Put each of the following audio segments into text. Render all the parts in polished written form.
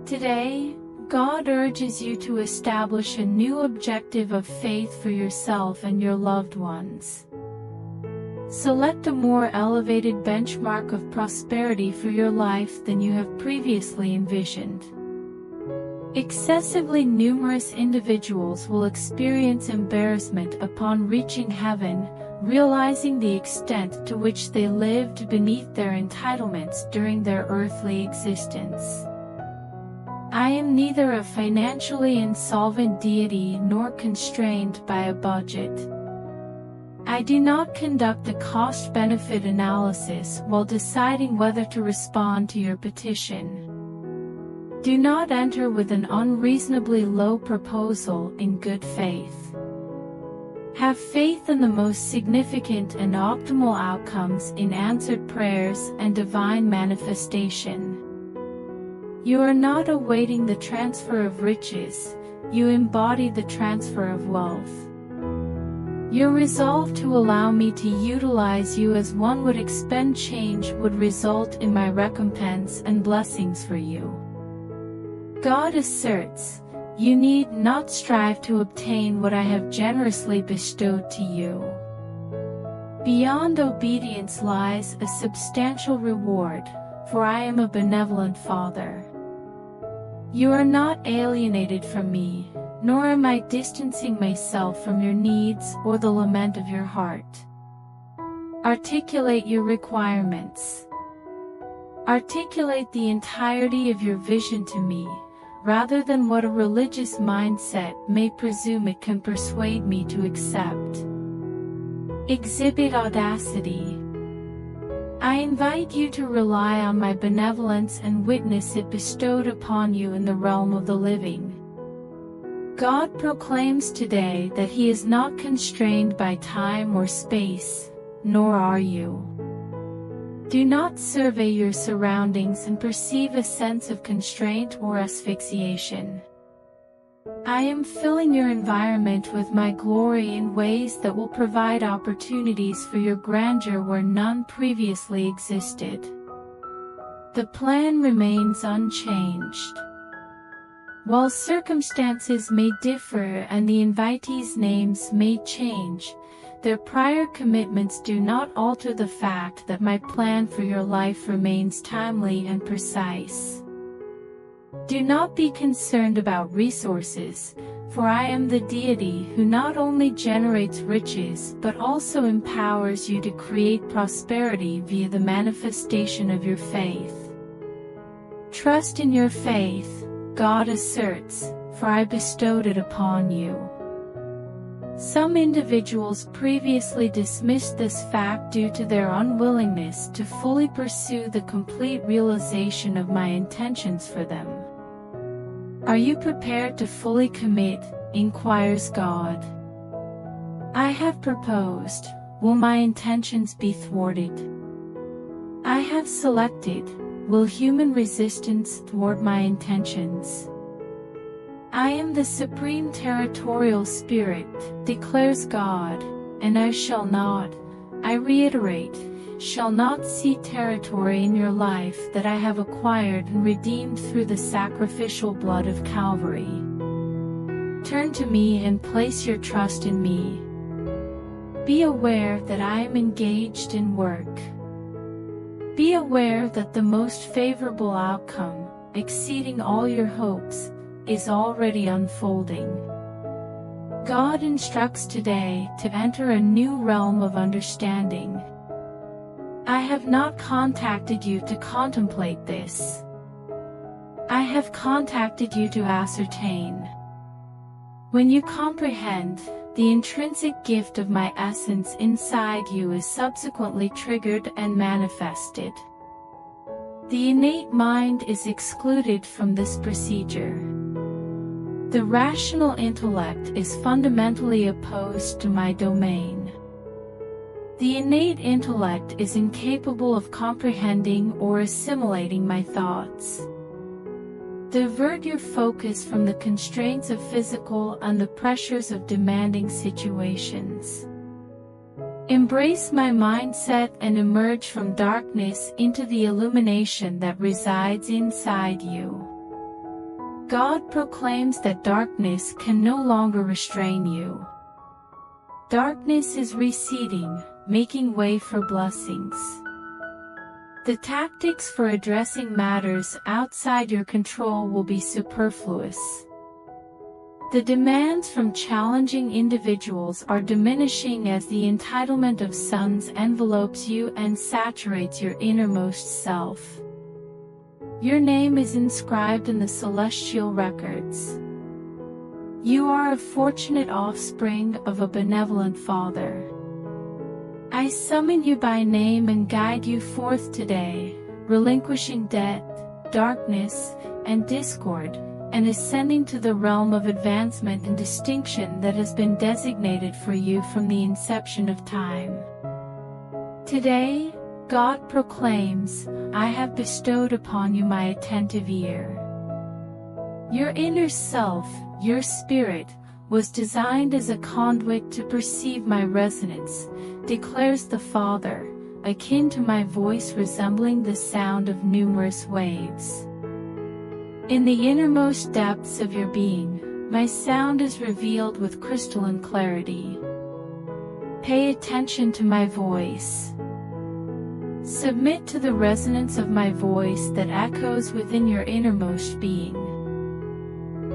Today, God urges you to establish a new objective of faith for yourself and your loved ones. Select a more elevated benchmark of prosperity for your life than you have previously envisioned. Excessively numerous individuals will experience embarrassment upon reaching heaven, realizing the extent to which they lived beneath their entitlements during their earthly existence. I am neither a financially insolvent deity nor constrained by a budget. I do not conduct a cost-benefit analysis while deciding whether to respond to your petition. Do not enter with an unreasonably low proposal in good faith. Have faith in the most significant and optimal outcomes in answered prayers and divine manifestation. You are not awaiting the transfer of riches, you embody the transfer of wealth. Your resolve to allow me to utilize you as one would expend change would result in my recompense and blessings for you. God asserts, you need not strive to obtain what I have generously bestowed to you. Beyond obedience lies a substantial reward, for I am a benevolent Father. You are not alienated from me, nor am I distancing myself from your needs or the lament of your heart. Articulate your requirements. Articulate the entirety of your vision to me, rather than what a religious mindset may presume it can persuade me to accept. Exhibit audacity. I invite you to rely on my benevolence and witness it bestowed upon you in the realm of the living. God proclaims today that He is not constrained by time or space, nor are you. Do not survey your surroundings and perceive a sense of constraint or asphyxiation. I am filling your environment with my glory in ways that will provide opportunities for your grandeur where none previously existed. The plan remains unchanged. While circumstances may differ and the invitees' names may change, their prior commitments do not alter the fact that my plan for your life remains timely and precise. Do not be concerned about resources, for I am the deity who not only generates riches but also empowers you to create prosperity via the manifestation of your faith. Trust in your faith, God asserts, for I bestowed it upon you. Some individuals previously dismissed this fact due to their unwillingness to fully pursue the complete realization of my intentions for them. Are you prepared to fully commit? Inquires God. I have proposed, will my intentions be thwarted? I have selected, will human resistance thwart my intentions? I am the supreme territorial spirit, declares God, and I shall not, I reiterate, shall not cede territory in your life that I have acquired and redeemed through the sacrificial blood of Calvary. Turn to me and place your trust in me. Be aware that I am engaged in work. Be aware that the most favorable outcome, exceeding all your hopes, is already unfolding. God instructs today to enter a new realm of understanding. I have not contacted you to contemplate this. I have contacted you to ascertain. When you comprehend, the intrinsic gift of my essence inside you is subsequently triggered and manifested. The innate mind is excluded from this procedure. The rational intellect is fundamentally opposed to my domain. The innate intellect is incapable of comprehending or assimilating my thoughts. Divert your focus from the constraints of physical and the pressures of demanding situations. Embrace my mindset and emerge from darkness into the illumination that resides inside you. God proclaims that darkness can no longer restrain you. Darkness is receding, making way for blessings. The tactics for addressing matters outside your control will be superfluous. The demands from challenging individuals are diminishing as the entitlement of sons envelopes you and saturates your innermost self. Your name is inscribed in the celestial records. You are a fortunate offspring of a benevolent Father. I summon you by name and guide you forth today, relinquishing death, darkness, and discord, and ascending to the realm of advancement and distinction that has been designated for you from the inception of time. Today, God proclaims, I have bestowed upon you my attentive ear. Your inner self, your spirit, was designed as a conduit to perceive my resonance, declares the Father, akin to my voice resembling the sound of numerous waves. In the innermost depths of your being, my sound is revealed with crystalline clarity. Pay attention to my voice. Submit to the resonance of my voice that echoes within your innermost being.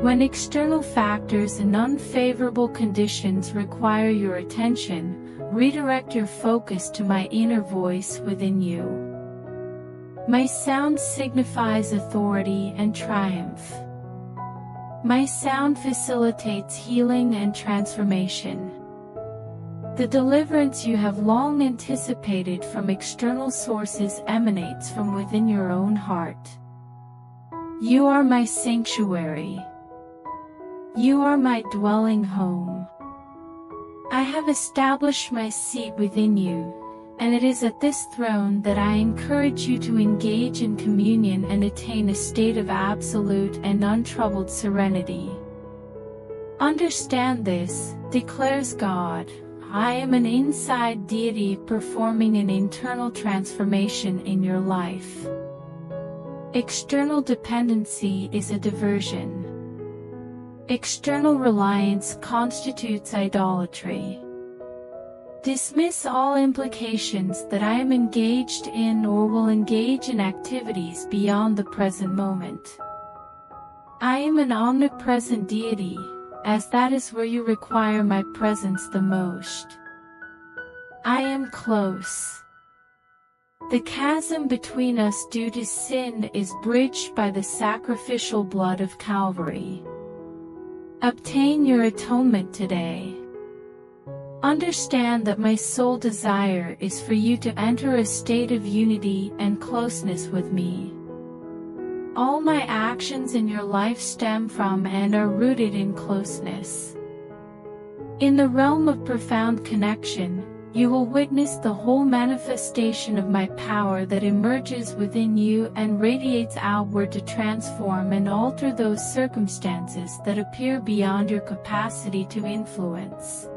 When external factors and unfavorable conditions require your attention, redirect your focus to my inner voice within you. My sound signifies authority and triumph. My sound facilitates healing and transformation. The deliverance you have long anticipated from external sources emanates from within your own heart. You are my sanctuary. You are my dwelling home. I have established my seat within you, and it is at this throne that I encourage you to engage in communion and attain a state of absolute and untroubled serenity. Understand this, declares God, I am an inside deity performing an internal transformation in your life. External dependency is a diversion. External reliance constitutes idolatry. Dismiss all implications that I am engaged in or will engage in activities beyond the present moment. I am an omnipresent deity, as that is where you require my presence the most. I am close. The chasm between us due to sin is bridged by the sacrificial blood of Calvary. Obtain your atonement today. Understand that my sole desire is for you to enter a state of unity and closeness with me. All my actions in your life stem from and are rooted in closeness. In the realm of profound connection, you will witness the whole manifestation of my power that emerges within you and radiates outward to transform and alter those circumstances that appear beyond your capacity to influence.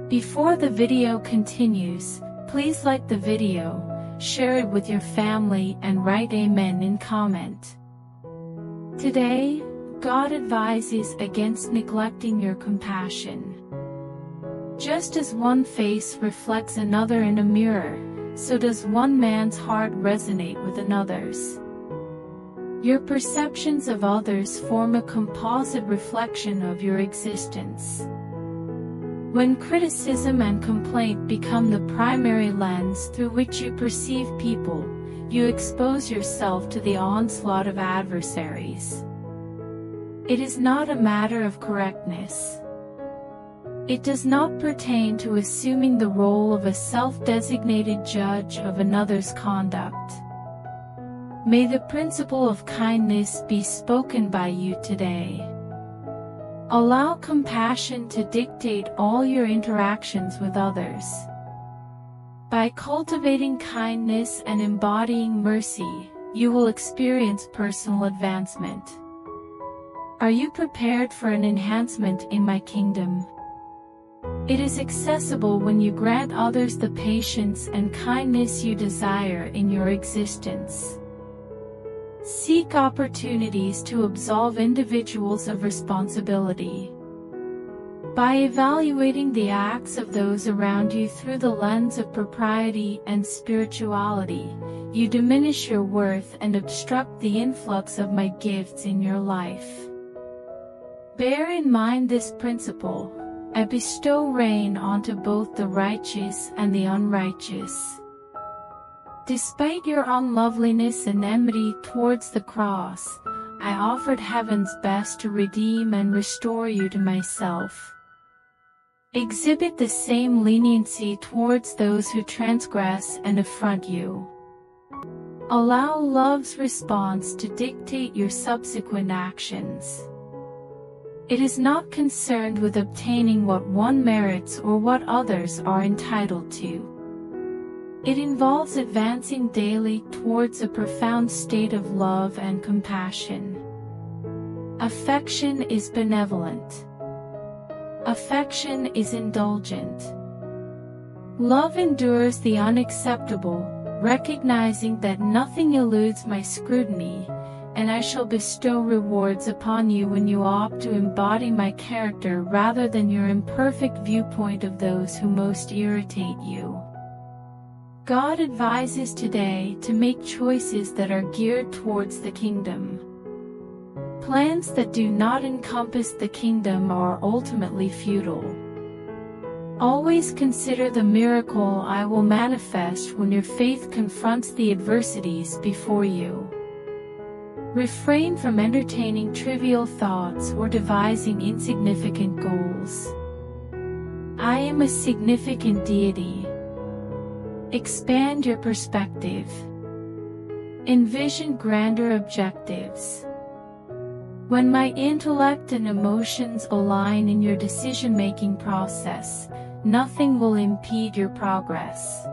Before the video continues, please like the video, share it with your family and write Amen in comment. Today, God advises against neglecting your compassion. Just as one face reflects another in a mirror, so does one man's heart resonate with another's. Your perceptions of others form a composite reflection of your existence. When criticism and complaint become the primary lens through which you perceive people, you expose yourself to the onslaught of adversaries. It is not a matter of correctness. It does not pertain to assuming the role of a self-designated judge of another's conduct. May the principle of kindness be spoken by you today. Allow compassion to dictate all your interactions with others. By cultivating kindness and embodying mercy, you will experience personal advancement. Are you prepared for an enhancement in my kingdom? It is accessible when you grant others the patience and kindness you desire in your existence. Seek opportunities to absolve individuals of responsibility. By evaluating the acts of those around you through the lens of propriety and spirituality, you diminish your worth and obstruct the influx of my gifts in your life. Bear in mind this principle: I bestow rain onto both the righteous and the unrighteous. Despite your unloveliness and enmity towards the cross, I offered heaven's best to redeem and restore you to myself. Exhibit the same leniency towards those who transgress and affront you. Allow love's response to dictate your subsequent actions. It is not concerned with obtaining what one merits or what others are entitled to. It involves advancing daily towards a profound state of love and compassion. Affection is benevolent. Affection is indulgent. Love endures the unacceptable, recognizing that nothing eludes my scrutiny, and I shall bestow rewards upon you when you opt to embody my character rather than your imperfect viewpoint of those who most irritate you. God advises today to make choices that are geared towards the kingdom. Plans that do not encompass the kingdom are ultimately futile. Always consider the miracle I will manifest when your faith confronts the adversities before you. Refrain from entertaining trivial thoughts or devising insignificant goals. I am a significant deity. Expand your perspective. Envision grander objectives. When my intellect and emotions align in your decision-making process, nothing will impede your progress.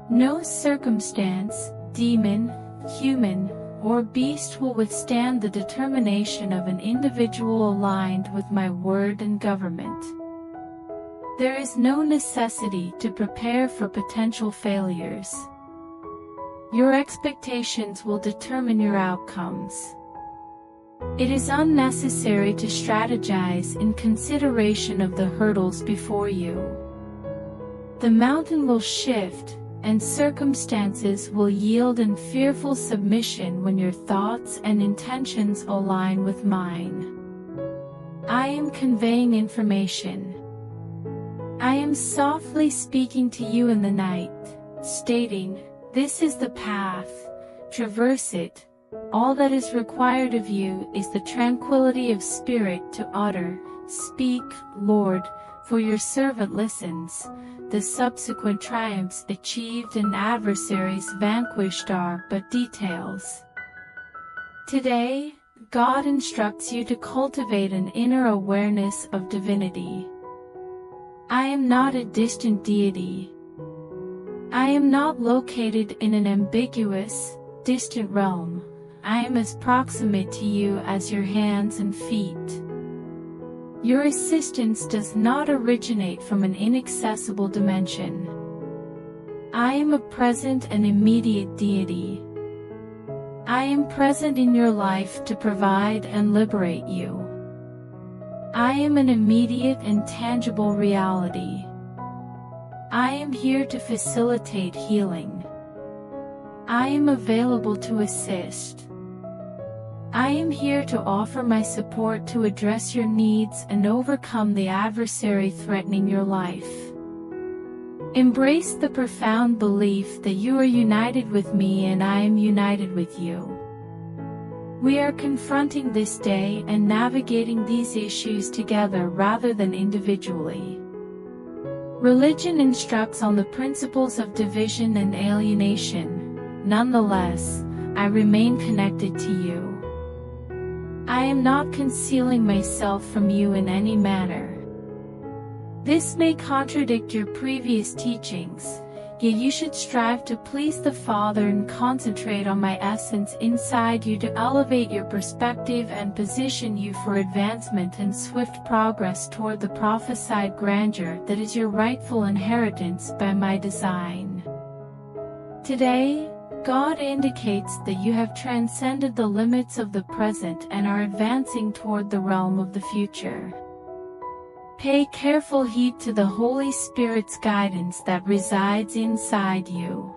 No circumstance, demon, human, or beast will withstand the determination of an individual aligned with my word and government. There is no necessity to prepare for potential failures. Your expectations will determine your outcomes. It is unnecessary to strategize in consideration of the hurdles before you. The mountain will shift, and circumstances will yield in fearful submission when your thoughts and intentions align with mine. I am conveying information. I am softly speaking to you in the night, stating, "This is the path, traverse it." All that is required of you is the tranquility of spirit to utter, "Speak, Lord, for your servant listens." The subsequent triumphs achieved and adversaries vanquished are but details. Today, God instructs you to cultivate an inner awareness of divinity. I am not a distant deity. I am not located in an ambiguous, distant realm. I am as proximate to you as your hands and feet. Your assistance does not originate from an inaccessible dimension. I am a present and immediate deity. I am present in your life to provide and liberate you. I am an immediate and tangible reality. I am here to facilitate healing. I am available to assist. I am here to offer my support to address your needs and overcome the adversary threatening your life. Embrace the profound belief that you are united with me and I am united with you. We are confronting this day and navigating these issues together rather than individually. Religion instructs on the principles of division and alienation. Nonetheless, I remain connected to you. I am not concealing myself from you in any manner. This may contradict your previous teachings, yet you should strive to please the Father and concentrate on my essence inside you to elevate your perspective and position you for advancement and swift progress toward the prophesied grandeur that is your rightful inheritance by my design. Today, God indicates that you have transcended the limits of the present and are advancing toward the realm of the future. Pay careful heed to the Holy Spirit's guidance that resides inside you.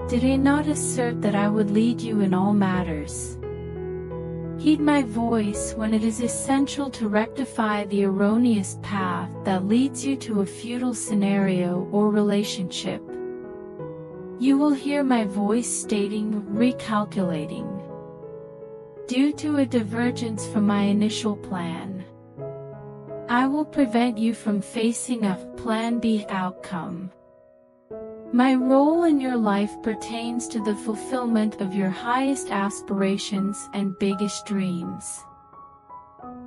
Did I not assert that I would lead you in all matters? Heed my voice when it is essential to rectify the erroneous path that leads you to a futile scenario or relationship. You will hear my voice stating, recalculating. Due to a divergence from my initial plan, I will prevent you from facing a Plan B outcome. My role in your life pertains to the fulfillment of your highest aspirations and biggest dreams.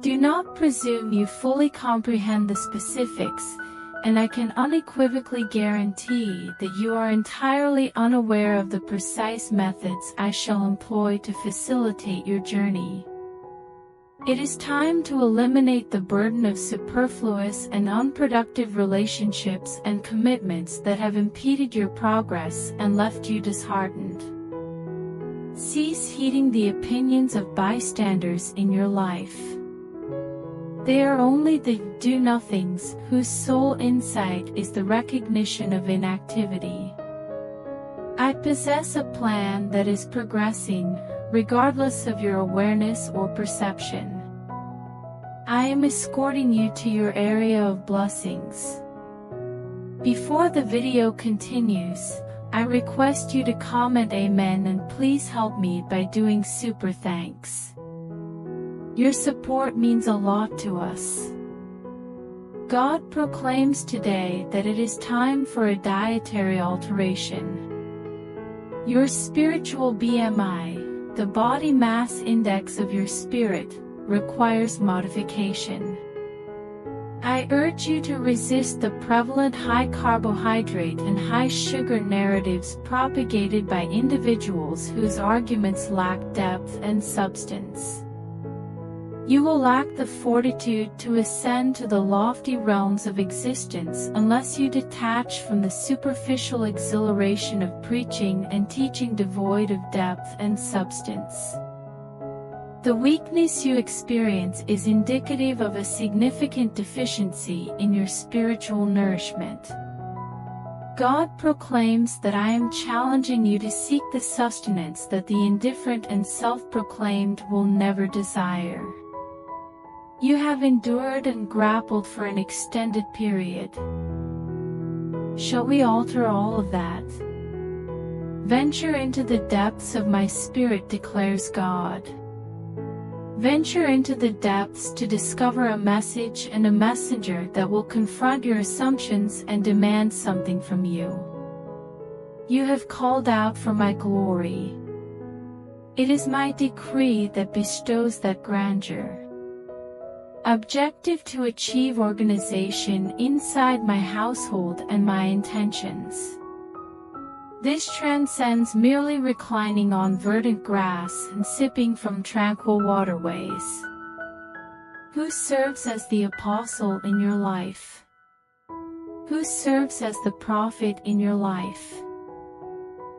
Do not presume you fully comprehend the specifics, and I can unequivocally guarantee that you are entirely unaware of the precise methods I shall employ to facilitate your journey. It is time to eliminate the burden of superfluous and unproductive relationships and commitments that have impeded your progress and left you disheartened. Cease heeding the opinions of bystanders in your life. They are only the do-nothings whose sole insight is the recognition of inactivity. I possess a plan that is progressing, regardless of your awareness or perception. I am escorting you to your area of blessings. Before the video continues, I request you to comment Amen and please help me by doing super thanks. Your support means a lot to us. God proclaims today that it is time for a dietary alteration. Your spiritual BMI, the body mass index of your spirit, requires modification. I urge you to resist the prevalent high carbohydrate and high sugar narratives propagated by individuals whose arguments lack depth and substance. You will lack the fortitude to ascend to the lofty realms of existence unless you detach from the superficial exhilaration of preaching and teaching devoid of depth and substance. The weakness you experience is indicative of a significant deficiency in your spiritual nourishment. God proclaims that I am challenging you to seek the sustenance that the indifferent and self-proclaimed will never desire. You have endured and grappled for an extended period. Shall we alter all of that? Venture into the depths of my spirit, declares God. Venture into the depths to discover a message and a messenger that will confront your assumptions and demand something from you. You have called out for my glory. It is my decree that bestows that grandeur. Objective to achieve organization inside my household and my intentions. This transcends merely reclining on verdant grass and sipping from tranquil waterways. Who serves as the apostle in your life? Who serves as the prophet in your life?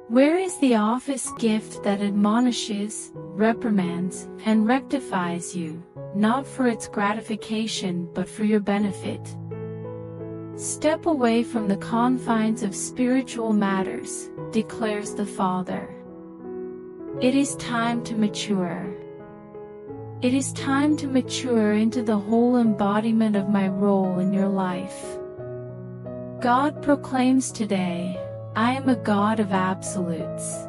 Where is the office gift that admonishes, reprimands, and rectifies you, not for its gratification but for your benefit? Step away from the confines of spiritual matters, declares the Father. It is time to mature. It is time to mature into the whole embodiment of my role in your life. God proclaims today, I am a God of absolutes.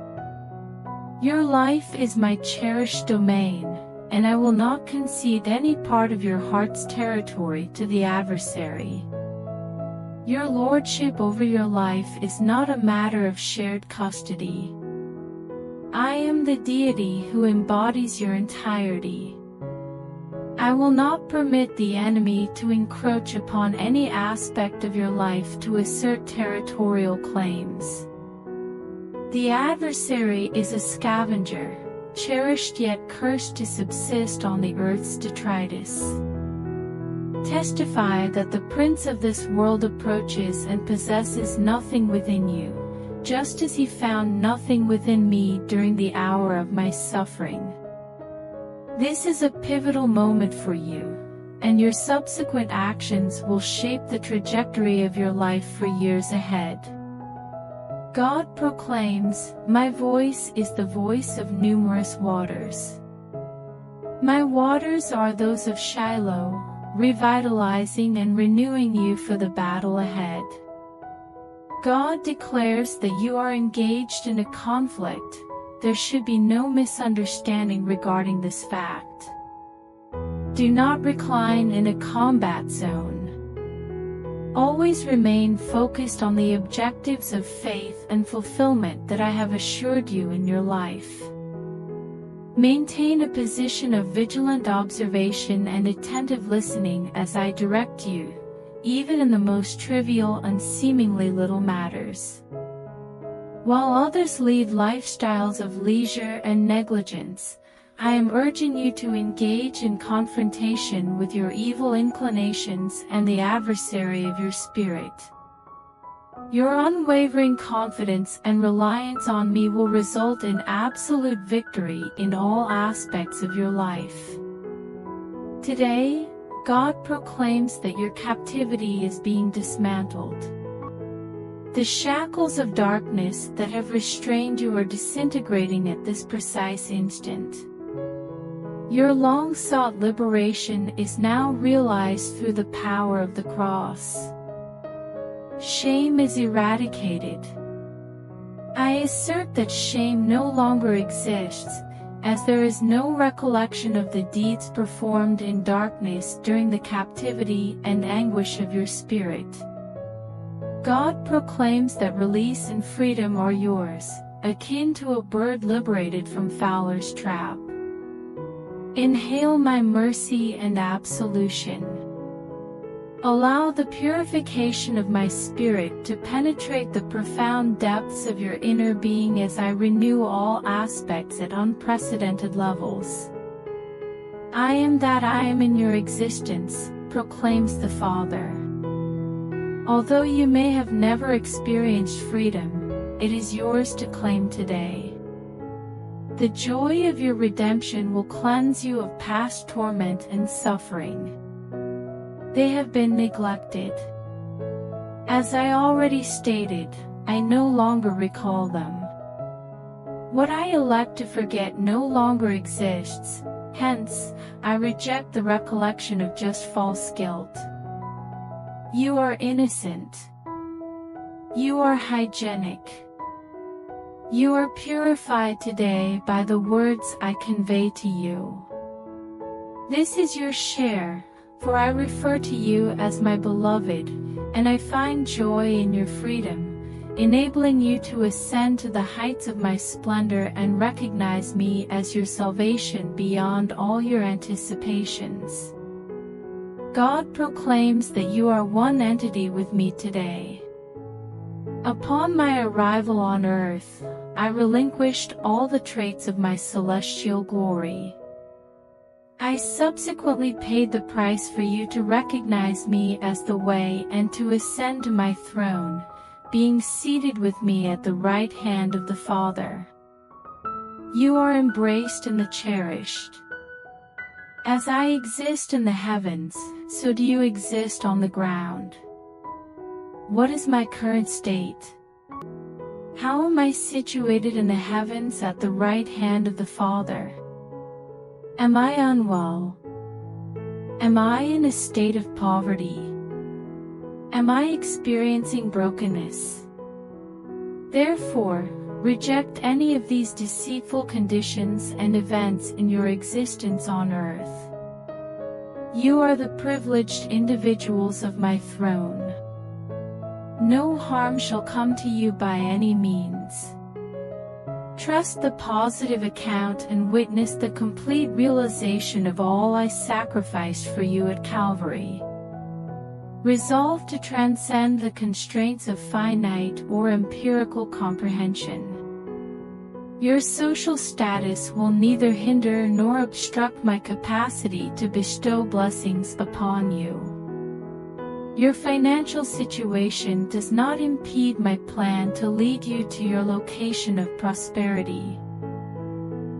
Your life is my cherished domain, and I will not concede any part of your heart's territory to the adversary. Your lordship over your life is not a matter of shared custody. I am the deity who embodies your entirety. I will not permit the enemy to encroach upon any aspect of your life to assert territorial claims. The adversary is a scavenger, cherished yet cursed to subsist on the earth's detritus. Testify that the prince of this world approaches and possesses nothing within you. just as he found nothing within me during the hour of my suffering. This is a pivotal moment for you, and your subsequent actions will shape the trajectory of your life for years ahead. God proclaims, "My voice is the voice of numerous waters. My waters are those of Shiloh, revitalizing and renewing you for the battle ahead." God declares that you are engaged in a conflict. There should be no misunderstanding regarding this fact. Do not recline in a combat zone. Always remain focused on the objectives of faith and fulfillment that I have assured you in your life. Maintain a position of vigilant observation and attentive listening as I direct you, even in the most trivial and seemingly little matters. While others lead lifestyles of leisure and negligence, I am urging you to engage in confrontation with your evil inclinations and the adversary of your spirit. Your unwavering confidence and reliance on me will result in absolute victory in all aspects of your life. Today, God proclaims that your captivity is being dismantled. The shackles of darkness that have restrained you are disintegrating at this precise instant. Your long-sought liberation is now realized through the power of the cross. Shame is eradicated. I assert that shame no longer exists, as there is no recollection of the deeds performed in darkness during the captivity and anguish of your spirit. God proclaims that release and freedom are yours, akin to a bird liberated from fowler's trap. Inhale my mercy and absolution. Allow the purification of my spirit to penetrate the profound depths of your inner being as I renew all aspects at unprecedented levels. I am that I am in your existence, proclaims the Father. Although you may have never experienced freedom, it is yours to claim today. The joy of your redemption will cleanse you of past torment and suffering. They have been neglected. As I already stated, I no longer recall them. What I elect to forget no longer exists, hence, I reject the recollection of just false guilt. You are innocent. You are hygienic. You are purified today by the words I convey to you. This is your share, for I refer to you as my beloved, and I find joy in your freedom, enabling you to ascend to the heights of my splendor and recognize me as your salvation beyond all your anticipations. God proclaims that you are one entity with me today. Upon my arrival on earth, I relinquished all the traits of my celestial glory. I subsequently paid the price for you to recognize me as the way and to ascend to my throne, being seated with me at the right hand of the Father. You are embraced in the cherished. As I exist in the heavens, so do you exist on the ground. What is my current state? How am I situated in the heavens at the right hand of the Father? Am I unwell? Am I in a state of poverty? Am I experiencing brokenness? Therefore, reject any of these deceitful conditions and events in your existence on earth. You are the privileged individuals of my throne. No harm shall come to you by any means. Trust the positive account and witness the complete realization of all I sacrificed for you at Calvary. Resolve to transcend the constraints of finite or empirical comprehension. Your social status will neither hinder nor obstruct my capacity to bestow blessings upon you. Your financial situation does not impede my plan to lead you to your location of prosperity.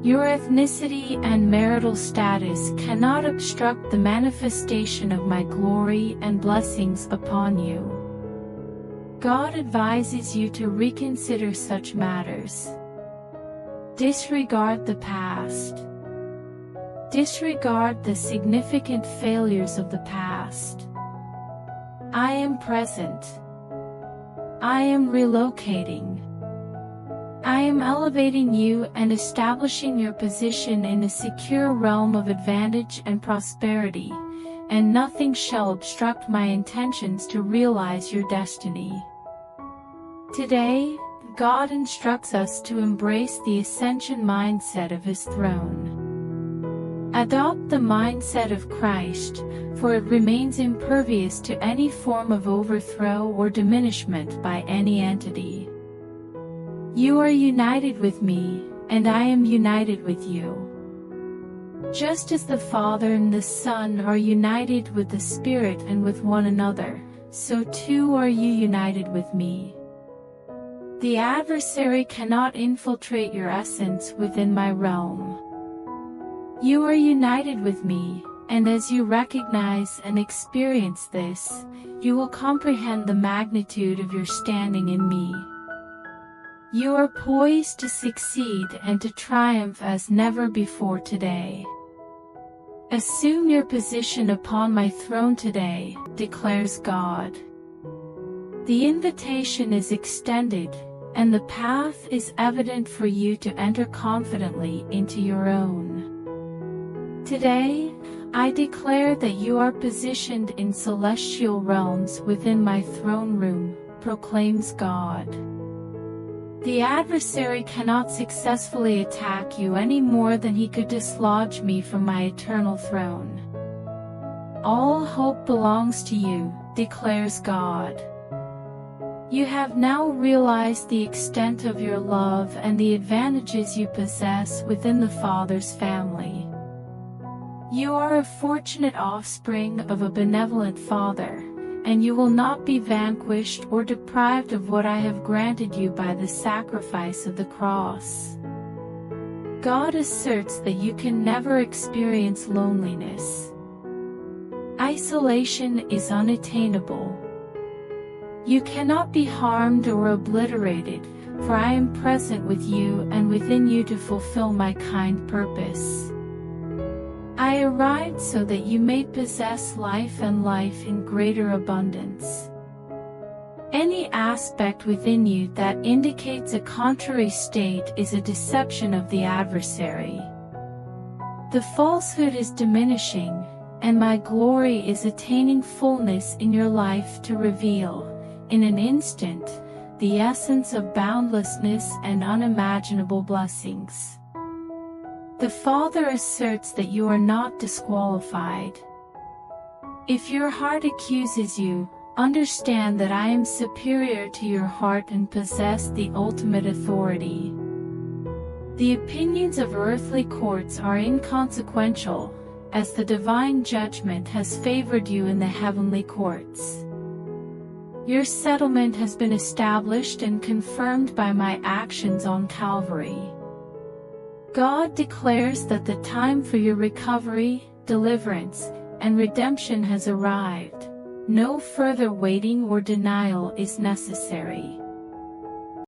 Your ethnicity and marital status cannot obstruct the manifestation of my glory and blessings upon you. God advises you to reconsider such matters. Disregard the past. Disregard the significant failures of the past. I am present. I am relocating. I am elevating you and establishing your position in a secure realm of advantage and prosperity, and nothing shall obstruct my intentions to realize your destiny. Today, God instructs us to embrace the ascension mindset of His throne. Adopt the mindset of Christ, for it remains impervious to any form of overthrow or diminishment by any entity. You are united with me, and I am united with you. Just as the Father and the Son are united with the Spirit and with one another, so too are you united with me. The adversary cannot infiltrate your essence within my realm. You are united with me, and as you recognize and experience this, you will comprehend the magnitude of your standing in me. You are poised to succeed and to triumph as never before today. Assume your position upon my throne today, declares God. The invitation is extended, and the path is evident for you to enter confidently into your own. Today, I declare that you are positioned in celestial realms within my throne room, proclaims God. The adversary cannot successfully attack you any more than he could dislodge me from my eternal throne. All hope belongs to you, declares God. You have now realized the extent of your love and the advantages you possess within the Father's family. You are a fortunate offspring of a benevolent Father, and you will not be vanquished or deprived of what I have granted you by the sacrifice of the cross. God asserts that you can never experience loneliness. Isolation is unattainable. You cannot be harmed or obliterated, for I am present with you and within you to fulfill my kind purpose. I arrived so that you may possess life and life in greater abundance. Any aspect within you that indicates a contrary state is a deception of the adversary. The falsehood is diminishing, and my glory is attaining fullness in your life to reveal, in an instant, the essence of boundlessness and unimaginable blessings. The Father asserts that you are not disqualified. If your heart accuses you, understand that I am superior to your heart and possess the ultimate authority. The opinions of earthly courts are inconsequential, as the divine judgment has favored you in the heavenly courts. Your settlement has been established and confirmed by my actions on Calvary. God declares that the time for your recovery, deliverance, and redemption has arrived. No further waiting or denial is necessary.